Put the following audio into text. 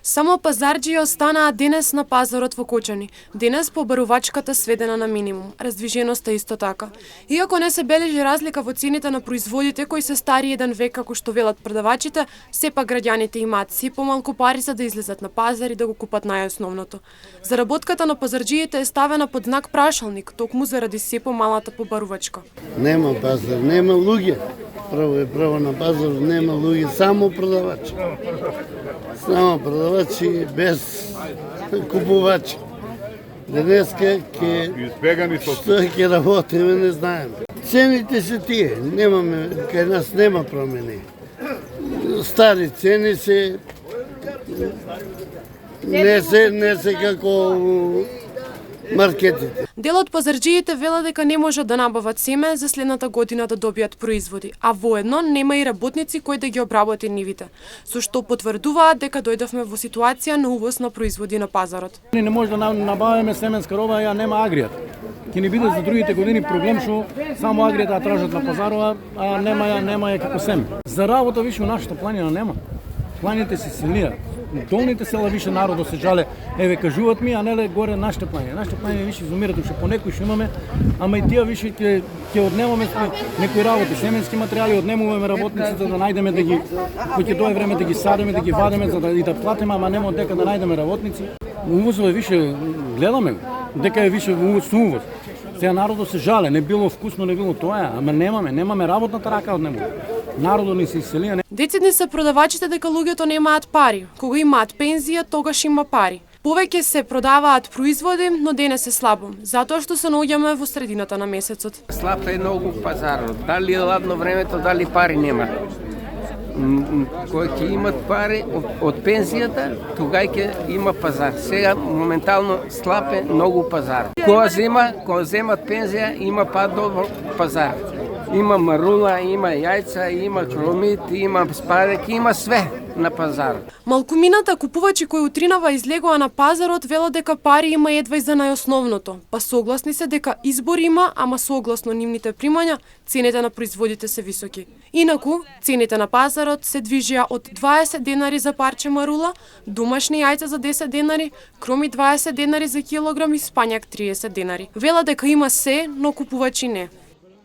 Само пазарџии останаа денес на пазарот во Кочани. Денес побарувачката сведена на минимум, раздвиженоста исто така. Иако не се бележи разлика во цените на производите кои се стари еден век како што велат продавачите, сепак граѓаните имаат се помалку пари за да излезат на пазар и да го купат најосновното. Заработката на пазарџиите е ставена под знак прашалник, токму заради се помалата побарувачка. Нема пазар, нема луѓе. Право на пазар нема луѓе, само продавачи. Само продавачи без купувачи. Денеска што ќе работиме не знаеме. Цените се тие, немаме, кај нас нема промени. Стари цени се не се како маркетите. Дел од пазарџиите вела дека не можат да набават семе за следната година да добијат производи, а воедно нема и работници кои да ги обработи нивите, со што потврдуваат дека дојдовме во ситуација на увоз на производи на пазарот. Не може да набавиме семенска роба, ја нема агријат. Ќе ни биде за другите години проблем што само агријата ја тражат на пазарова, а нема ја како семе. За работа више у нашата планина нема. Планините се селија. Долните села више народо се жале, еве кажуваат ми, а неле горе нашите планини. Нашите планини више изумират, уште по некои што имаме, ама и тие више ќе однемаме некои работи, семенски материјали, однемуваме работниците да најдеме да ги, кој ќе дое време да ги садиме, да ги вадиме за да и да платиме, ама нема дека да најдеме работници. Увозот е више, гледаме дека е више увоз. Сега народо се жале, не било вкусно, не било тоа, ама немаме работната рака однемува. Народо ни се иселија. Децидни се продавачите дека луѓето немаат пари. Кога имаат пензија, тогаш има пари. Повеќе се продаваат производи, но денес е слабо, затоа што се наоѓаме во средината на месецот. Слаб е многу пазарот. Дали е ладно времето, дали пари нема. Кои ќе имат пари од пензијата, тога ќе има пазар. Сега моментално слаб е многу пазар. Кога земат пензија, има па добро пазар. Има марула, има јајца, има кромит, има спарек, има све на пазарот. Малкумината купувачи кои утринава излегоа на пазарот велат дека пари има едва и за најосновното, па согласни се дека избор има, ама согласно нивните примања, цените на производите се високи. Инаку, цените на пазарот се движија од 20 денари за парче марула, домашни јајца за 10 денари, кроми 20 денари за килограм и спањак 30 денари. Вела дека има се, но купувачи не.